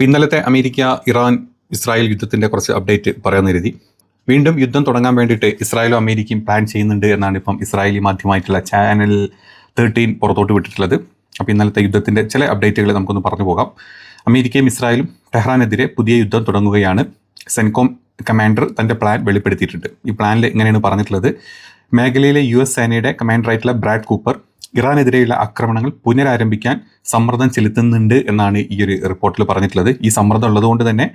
ഇന്നലത്തെ America Iran Israel യുദ്ധത്തിൻ്റെ കുറച്ച് അപ്ഡേറ്റ് പറയാമെന്ന് കരുതി. വീണ്ടും യുദ്ധം തുടങ്ങാൻ വേണ്ടിയിട്ട് ഇസ്രായേലും അമേരിക്കയും പ്ലാൻ ചെയ്യുന്നുണ്ട് എന്നാണ് ഇപ്പം ഇസ്രായേലി മാധ്യമമായിട്ടുള്ള ചാനൽ 13 പുറത്തോട്ട് വിട്ടിട്ടുള്ളത്. അപ്പോൾ ഇന്നലത്തെ യുദ്ധത്തിൻ്റെ ചില അപ്ഡേറ്റുകൾ നമുക്കൊന്ന് പറഞ്ഞു പോകാം. അമേരിക്കയും ഇസ്രായേലും ടെഹ്റാനെതിരെ പുതിയ യുദ്ധം തുടങ്ങുകയാണ്. സെൻകോം കമാൻഡർ തൻ്റെ പ്ലാൻ വെളിപ്പെടുത്തിയിട്ടുണ്ട്. ഈ പ്ലാനിൽ ഇങ്ങനെയാണ് പറഞ്ഞിട്ടുള്ളത്: മേഖലയിലെ US സേനയുടെ കമാൻഡറായിട്ടുള്ള ബ്രാഡ് കൂപ്പർ ഇറാനെതിരെയുള്ള ആക്രമണങ്ങൾ പുനരാരംഭിക്കാൻ സമ്മർദ്ദം ചെലുത്തുന്നുണ്ട് എന്നാണ് ഈ ഒരു റിപ്പോർട്ടിൽ പറഞ്ഞിട്ടുള്ളത്. ഈ സമ്മർദ്ദം ഉള്ളതുകൊണ്ട് തന്നെ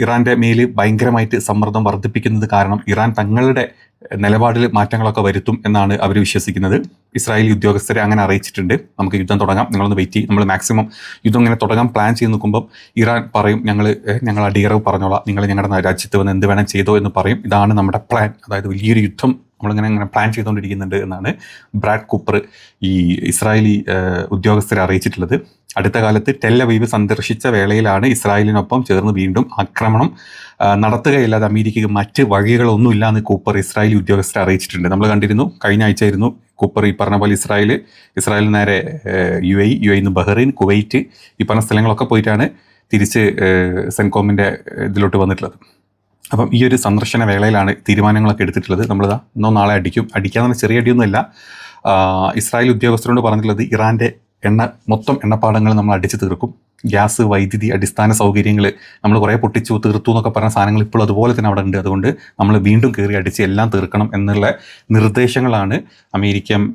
ഇറാൻ്റെ മേൽ ഭയങ്കരമായിട്ട് സമ്മർദ്ദം വർദ്ധിപ്പിക്കുന്നത് കാരണം ഇറാൻ തങ്ങളുടെ നിലപാടിൽ മാറ്റങ്ങളൊക്കെ വരുത്തും എന്നാണ് അവർ വിശ്വസിക്കുന്നത്. ഇസ്രായേലി ഉദ്യോഗസ്ഥരെ അങ്ങനെ അറിയിച്ചിട്ടുണ്ട്. നമുക്ക് യുദ്ധം തുടങ്ങാം, നിങ്ങളൊന്ന് വെയിറ്റ് ചെയ്യും, നമ്മൾ മാക്സിമം യുദ്ധം ഇങ്ങനെ തുടങ്ങാൻ പ്ലാൻ ചെയ്ത് നോക്കുമ്പോൾ ഇറാൻ പറയും ഞങ്ങൾ അടിയറവ് പറഞ്ഞോളാം, നിങ്ങൾ ഞങ്ങളുടെ രാജ്യത്ത് വന്ന് എന്ത് വേണം ചെയ്തോ എന്ന് പറയും. ഇതാണ് നമ്മുടെ പ്ലാൻ, അതായത് വലിയൊരു യുദ്ധം നമ്മളിങ്ങനെ പ്ലാൻ ചെയ്തുകൊണ്ടിരിക്കുന്നുണ്ട് എന്നാണ് ബ്രാഡ് കൂപ്പർ ഈ ഇസ്രായേലി ഉദ്യോഗസ്ഥരെ അറിയിച്ചിട്ടുള്ളത്. അടുത്ത കാലത്ത് ടെൽ അവീവ് സന്ദർശിച്ച വേളയിലാണ് ഇസ്രായേലിനൊപ്പം ചേർന്ന് വീണ്ടും ആക്രമണം നടത്തുകയില്ലാതെ അമേരിക്കയ്ക്ക് മറ്റ് വഴികളൊന്നുമില്ല എന്ന് കൂപ്പർ ഇസ്രായേലി ഉദ്യോഗസ്ഥരെ അറിയിച്ചിട്ടുണ്ട്. നമ്മൾ കണ്ടിരുന്നു, കഴിഞ്ഞ ആഴ്ചയായിരുന്നു കൂപ്പർ ഈ പറഞ്ഞ പോലെ ഇസ്രായേൽ നേരെ യു എ ബഹ്റൈൻ, കുവൈറ്റ് ഈ പറഞ്ഞ സ്ഥലങ്ങളൊക്കെ പോയിട്ടാണ് തിരിച്ച് സെൻകോമിൻ്റെ ഇതിലോട്ട് വന്നിട്ടുള്ളത്. അപ്പം ഈ ഒരു സന്ദർശന വേളയിലാണ് തീരുമാനങ്ങളൊക്കെ എടുത്തിട്ടുള്ളത്. നമ്മളിതാ ഇന്നോ നാളെ അടിക്കാന്ന് ചെറിയ അടിയൊന്നുമില്ല. ഇസ്രായേൽ ഉദ്യോഗസ്ഥരോട് പറഞ്ഞിട്ടുള്ളത് ഇറാൻ്റെ മൊത്തം എണ്ണപ്പാടങ്ങൾ നമ്മൾ അടിച്ചു തീർക്കും. ഗ്യാസ്, വൈദ്യുതി, അടിസ്ഥാന സൗകര്യങ്ങൾ നമ്മൾ കുറേ പൊട്ടിച്ചു തീർത്തു എന്നൊക്കെ പറഞ്ഞ സാധനങ്ങൾ ഇപ്പോൾ അതുപോലെ തന്നെ അവിടെ ഉണ്ട്. അതുകൊണ്ട് നമ്മൾ വീണ്ടും കയറി അടിച്ച് എല്ലാം തീർക്കണം എന്നുള്ള നിർദ്ദേശങ്ങളാണ് അമേരിക്കയും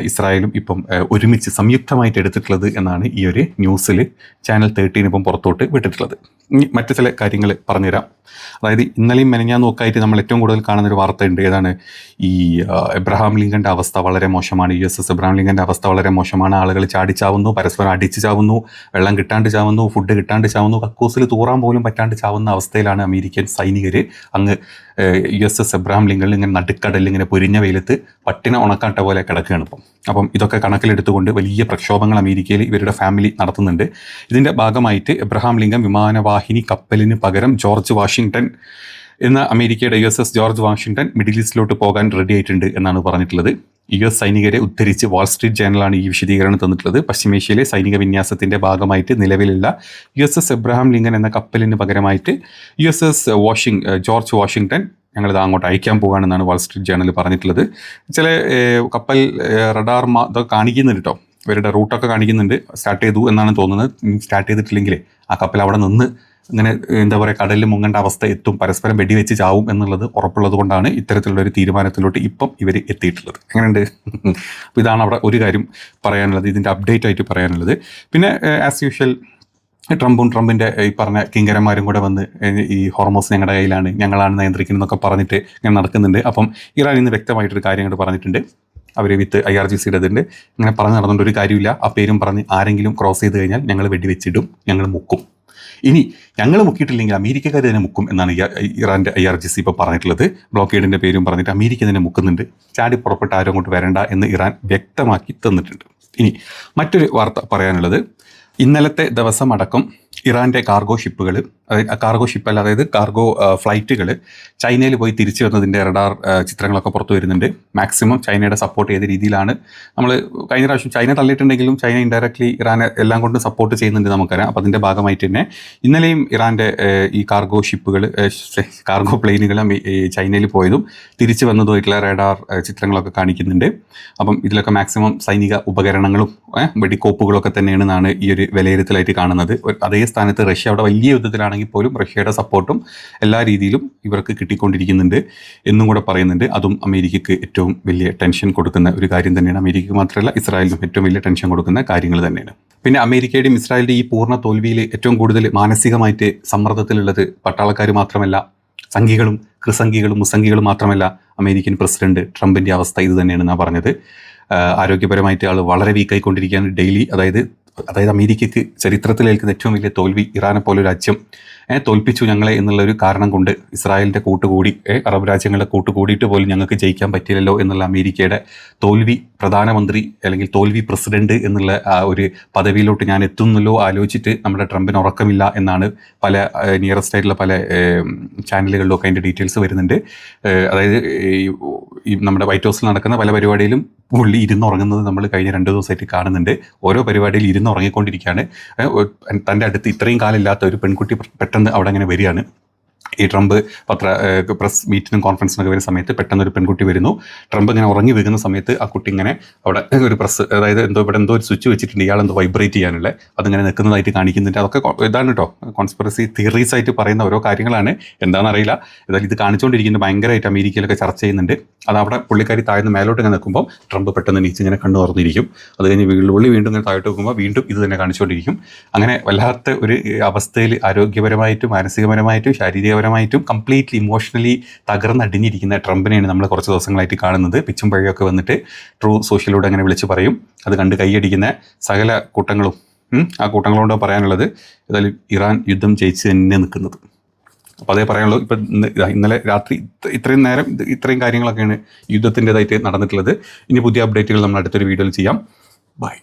ഇസ്രായേലും ഇപ്പം ഒരുമിച്ച് സംയുക്തമായിട്ട് എടുത്തിട്ടുള്ളത് എന്നാണ് ഈ ഒരു ന്യൂസിൽ ചാനൽ 13 ഇപ്പം പുറത്തോട്ട് വിട്ടിട്ടുള്ളത്. ഇനി മറ്റു ചില കാര്യങ്ങൾ പറഞ്ഞുതരാം. അതായത് ഇന്നലെയും മെനഞ്ഞാന്നും ഒക്കെ ആയിട്ട് നമ്മൾ ഏറ്റവും കൂടുതൽ കാണുന്നൊരു വാർത്തയുണ്ട്. ഏതാണ് ഈ എബ്രഹാം ലിങ്കൻ്റെ അവസ്ഥ വളരെ മോശമാണ്. USS എബ്രഹാം ലിങ്കൻ്റെ അവസ്ഥ വളരെ മോശമാണ്. ആളുകൾ ചാടിച്ചാവുന്നു, പരസ്പരം അടിച്ച് ചാവുന്നു, വെള്ളം കിട്ടാണ്ട് ചാവുന്നു, ഫുഡ് കിട്ടാണ്ട് ചാവുന്നു, കക്കൂസിൽ തൂറാൻ പോലും പറ്റാണ്ട് ചാവുന്ന അവസ്ഥയിലാണ് അമേരിക്കൻ സൈനികർ അങ്ങ് USS എബ്രഹാം ലിങ്കണിൽ ഇങ്ങനെ നടുക്കടലിൽ ഇങ്ങനെ പൊരിഞ്ഞ വെയിലത്ത് പട്ടിണ ഉണക്കാട്ട പോലെ കിടക്കുകയാണ് ഇപ്പം. അപ്പം ഇതൊക്കെ കണക്കിലെടുത്തുകൊണ്ട് വലിയ പ്രക്ഷോഭങ്ങൾ അമേരിക്കയിൽ ഇവരുടെ ഫാമിലി നടത്തുന്നുണ്ട്. ഇതിൻ്റെ ഭാഗമായിട്ട് എബ്രഹാം ലിങ്കൺ വിമാനവാഹിനി കപ്പലിന് പകരം ജോർജ് വാഷിങ്ടൺ എന്ന അമേരിക്കയുടെ USS ജോർജ് വാഷിങ്ടൺ മിഡിൽ ഈസ്റ്റിലോട്ട് പോകാൻ റെഡി ആയിട്ടുണ്ട് എന്നാണ് പറഞ്ഞിട്ടുള്ളത്. US സൈനികരെ ഉദ്ധരിച്ച് വാൾ സ്ട്രീറ്റ് ജേണലാണ് ഈ വിശദീകരണം തന്നിട്ടുള്ളത്. പശ്ചിമേഷ്യയിലെ സൈനിക വിന്യാസത്തിൻ്റെ ഭാഗമായിട്ട് നിലവിലുള്ള USS എബ്രഹാം ലിങ്കൺ എന്ന കപ്പലിന് പകരമായിട്ട് USS ജോർജ് വാഷിങ്ടൺ ഞങ്ങളിത് അങ്ങോട്ട് അയക്കാൻ പോകുകയാണെന്നാണ് വാൾ സ്ട്രീറ്റ് ജേണൽ പറഞ്ഞിട്ടുള്ളത്. ചില കപ്പൽ റഡാർ ഇതൊക്കെ കാണിക്കുന്നുണ്ട് കേട്ടോ, ഇവരുടെ റൂട്ടൊക്കെ കാണിക്കുന്നുണ്ട്. സ്റ്റാർട്ട് ചെയ്തു എന്നാണ് തോന്നുന്നത്. സ്റ്റാർട്ട് ചെയ്തിട്ടില്ലെങ്കിൽ ആ കപ്പൽ അവിടെ നിന്ന് ഇങ്ങനെ എന്താ പറയുക കടലിൽ മുങ്ങേണ്ട അവസ്ഥ എത്തും, പരസ്പരം വെടിവെച്ച് ചാവും എന്നുള്ളത് ഉറപ്പുള്ളത് കൊണ്ടാണ് ഇത്തരത്തിലുള്ളൊരു തീരുമാനത്തിലോട്ട് ഇപ്പം ഇവർ എത്തിയിട്ടുള്ളത്. എങ്ങനെയുണ്ട്? അപ്പോൾ ഇതാണ് അവിടെ ഒരു കാര്യം പറയാനുള്ളത്, ഇതിൻ്റെ അപ്ഡേറ്റ് ആയിട്ട് പറയാനുള്ളത്. പിന്നെ ആസ് യൂഷ്വൽ ട്രംപിൻ്റെ ഈ പറഞ്ഞ കിങ്കരന്മാരും കൂടെ വന്ന് ഈ ഹോർമോസ് ഞങ്ങളുടെ കയ്യിലാണ്, ഞങ്ങളാണ് നിയന്ത്രിക്കുന്നതെന്നൊക്കെ പറഞ്ഞിട്ട് ഇങ്ങനെ നടക്കുന്നുണ്ട്. അപ്പം ഇറാൻ ഇന്ന് വ്യക്തമായിട്ടൊരു കാര്യം അങ്ങോട്ട് പറഞ്ഞിട്ടുണ്ട്. അവർ വിത്ത് IRGCയുടെ ഇതുണ്ട്, ഇങ്ങനെ പറഞ്ഞ് നടന്നുകൊണ്ട് ഒരു കാര്യമില്ല. ആ പേരും പറഞ്ഞ് ആരെങ്കിലും ക്രോസ് ചെയ്ത് കഴിഞ്ഞാൽ ഞങ്ങൾ വെടിവെച്ചിടും, ഞങ്ങൾ മുക്കും. ഇനി ഞങ്ങൾ മുക്കിയിട്ടില്ലെങ്കിൽ അമേരിക്കക്കാർ തന്നെ മുക്കും എന്നാണ് ഇറാൻ്റെ IRGC ഇപ്പോൾ പറഞ്ഞിട്ടുള്ളത്. ബ്ലോക്കേഡിൻ്റെ പേരും പറഞ്ഞിട്ട് അമേരിക്ക തന്നെ മുക്കുന്നുണ്ട്, ചാടി പുറപ്പെട്ട് ആരും അങ്ങോട്ട് വരണ്ട എന്ന് ഇറാൻ വ്യക്തമാക്കി തന്നിട്ടുണ്ട്. ഇനി മറ്റൊരു വാർത്ത പറയാനുള്ളത്, ഇന്നലത്തെ ദിവസം അടക്കം ഇറാൻ്റെ കാർഗോ ഷിപ്പുകൾ, അതായത് കാർഗോ ഫ്ലൈറ്റുകൾ ചൈനയിൽ പോയി തിരിച്ചു വന്നതിൻ്റെ റഡാർ ചിത്രങ്ങളൊക്കെ പുറത്തു വരുന്നുണ്ട്. മാക്സിമം ചൈനയുടെ സപ്പോർട്ട് ചെയ്ത രീതിയിലാണ്. നമ്മൾ കഴിഞ്ഞ പ്രാവശ്യം ചൈന തള്ളിയിട്ടുണ്ടെങ്കിലും ചൈന ഇൻഡയറക്ട്ലി ഇറാനെ എല്ലാം കൊണ്ടും സപ്പോർട്ട് ചെയ്യുന്നുണ്ട് നമുക്കറിയാം. അപ്പോൾ അതിൻ്റെ ഭാഗമായിട്ട് തന്നെ ഇന്നലെയും ഇറാൻ്റെ ഈ കാർഗോ പ്ലെയിനുകൾ ചൈനയിൽ പോയതും തിരിച്ചു വന്നതുമായിട്ടുള്ള റഡാർ ചിത്രങ്ങളൊക്കെ കാണിക്കുന്നുണ്ട്. അപ്പം ഇതിലൊക്കെ മാക്സിമം സൈനിക ഉപകരണങ്ങളും വെടിക്കോപ്പുകളൊക്കെ തന്നെയാണെന്നാണ് ഈ ഒരു വിലയിരുത്തലായിട്ട് കാണുന്നത്. അതേ സ്ഥാനത്ത് റഷ്യ അവിടെ വലിയ യുദ്ധത്തിലാണെങ്കിൽ പോലും റഷ്യയുടെ സപ്പോർട്ടും എല്ലാ രീതിയിലും ഇവർക്ക് കിട്ടിക്കൊണ്ടിരിക്കുന്നുണ്ട് എന്നും കൂടെ പറയുന്നുണ്ട്. അതും അമേരിക്കയ്ക്ക് ഏറ്റവും വലിയ ടെൻഷൻ കൊടുക്കുന്ന ഒരു കാര്യം തന്നെയാണ്. അമേരിക്കയ്ക്ക് മാത്രമല്ല ഇസ്രായേലിനും ഏറ്റവും വലിയ ടെൻഷൻ കൊടുക്കുന്ന കാര്യങ്ങൾ തന്നെയാണ്. പിന്നെ അമേരിക്കയുടെയും ഇസ്രായേലിൻ്റെ ഈ പൂർണ്ണ തോൽവിയിൽ ഏറ്റവും കൂടുതൽ മാനസികമായിട്ട് സമ്മർദ്ദത്തിലുള്ളത് പട്ടാളക്കാർ മാത്രമല്ല, സംഘികളും കൃസംഘികളും മുസംഘികളും മാത്രമല്ല, അമേരിക്കൻ പ്രസിഡന്റ് ട്രംപിൻ്റെ അവസ്ഥ ഇത് തന്നെയാണെന്നാണ് പറഞ്ഞത്. ആരോഗ്യപരമായിട്ട് ആൾ വളരെ വീക്കായിക്കൊണ്ടിരിക്കുകയാണ് ഡെയിലി. അതായത് അമേരിക്കയ്ക്ക് ചരിത്രത്തിലേൽക്കുന്ന ഏറ്റവും വലിയ തോൽവി, ഇറാനെ പോലൊരു രാജ്യം തോൽപ്പിച്ചു ഞങ്ങളെ എന്നുള്ളൊരു കാരണം കൊണ്ട് ഇസ്രായേലിൻ്റെ കൂട്ടുകൂടി അറബ് രാജ്യങ്ങളുടെ കൂട്ടുകൂടിയിട്ട് പോലും ഞങ്ങൾക്ക് ജയിക്കാൻ പറ്റില്ലല്ലോ എന്നുള്ള അമേരിക്കയുടെ തോൽവി പ്രധാനമന്ത്രി അല്ലെങ്കിൽ തോൽവി പ്രസിഡന്റ് എന്നുള്ള ആ ഒരു പദവിയിലോട്ട് ഞാൻ എത്തുന്നല്ലോ ആലോചിച്ചിട്ട് നമ്മുടെ ട്രംപിന് ഉറക്കമില്ല എന്നാണ് പല നിയറസ്റ്റ് ആയിട്ടുള്ള പല ചാനലുകളിലൊക്കെ അതിൻ്റെ ഡീറ്റെയിൽസ് വരുന്നുണ്ട്. അതായത് ഈ നമ്മുടെ വൈറ്റ് ഹൗസിൽ നടക്കുന്ന പല പരിപാടിയിലും പുള്ളി ഇരുന്നുറങ്ങുന്നത് നമ്മൾ കഴിഞ്ഞ 2 ദിവസമായിട്ട് കാണുന്നുണ്ട്. ഓരോ പരിപാടിയിൽ ഇരുന്നുറങ്ങിക്കൊണ്ടിരിക്കുകയാണ്. തൻ്റെ അടുത്ത് ഇത്രയും കാലം ഇല്ലാത്ത ഒരു പെൺകുട്ടി പെട്ടെന്ന് അവിടെ അങ്ങനെ വരികയാണ്. ഈ ട്രംപ് പ്രസ് മീറ്റിനും കോൺഫറൻസിനൊക്കെ വരുന്ന സമയത്ത് പെട്ടെന്ന് ഒരു പെൺകുട്ടി വരുന്നു. ട്രംപ് ഇങ്ങനെ ഉറങ്ങി വീഴുന്ന സമയത്ത് ആ കുട്ടി ഇങ്ങനെ അവിടെ ഒരു പ്രസ്, അതായത് ഇവിടെ എന്തോ ഒരു സ്വിച്ച് വെച്ചിട്ടുണ്ട്, ഇയാളെന്തോ വൈബ്രേറ്റ് ചെയ്യാനുള്ള, അതിങ്ങനെ നിൽക്കുന്നതായിട്ട് കാണിക്കുന്നുണ്ട്. അതൊക്കെ ഇതാണ് കേട്ടോ, കോൺസ്പിറസി തിയറീസ് ആയിട്ട് പറയുന്ന ഓരോ കാര്യങ്ങളാണ്. എന്താണെന്ന് അറിയില്ല. ഏതായാലും ഇത് കാണിച്ചുകൊണ്ടിരിക്കുന്നത് ഭയങ്കരമായിട്ട് അമേരിക്കയിലൊക്കെ ചർച്ച ചെയ്യുന്നുണ്ട്. അത് അവിടെ പുള്ളിക്കാരി താഴ്ന്ന് മേലോട്ട് ഇങ്ങനെ നിൽക്കുമ്പോൾ ട്രംപ് പെട്ടെന്ന് നീച്ച് ഇങ്ങനെ കണ്ണു തുറന്നിരിക്കും. അത് കഴിഞ്ഞ് പുള്ളി വീണ്ടും ഇങ്ങനെ താഴോട്ട് വെക്കുമ്പോൾ വീണ്ടും ഇത് തന്നെ കാണിച്ചുകൊണ്ടിരിക്കും. അങ്ങനെ വല്ലാത്ത ഒരു അവസ്ഥയിൽ ആരോഗ്യപരമായിട്ടും മാനസികപരമായിട്ടും ശാരീരികപരമായിട്ടും കംപ്ലീറ്റ്ലി ഇമോഷണലി തകർന്നടിഞ്ഞിരിക്കുന്ന ട്രംപിനെയാണ് നമ്മൾ കുറച്ച് ദിവസങ്ങളായിട്ട് കാണുന്നത്. പിച്ചും പഴയൊക്കെ വന്നിട്ട് ട്രൂ സോഷ്യലിലൂടെ അങ്ങനെ വിളിച്ച് പറയും. അത് കണ്ട് കൈയടിക്കുന്ന സകല കൂട്ടങ്ങളും ആ കൂട്ടങ്ങളോട് പറയാനുള്ളത്, ഏതായാലും ഇറാൻ യുദ്ധം ജയിച്ച് തന്നെ നിൽക്കുന്നത്. അപ്പോൾ അതേ പറയാനുള്ളൂ. ഇപ്പം ഇന്നലെ രാത്രി ഇത്രയും നേരം ഇത്രയും കാര്യങ്ങളൊക്കെയാണ് യുദ്ധത്തിൻ്റെതായിട്ട് നടന്നിട്ടുള്ളത്. ഇനി പുതിയ അപ്ഡേറ്റുകൾ നമ്മൾ അടുത്തൊരു വീഡിയോയിൽ ചെയ്യാം. ബൈ.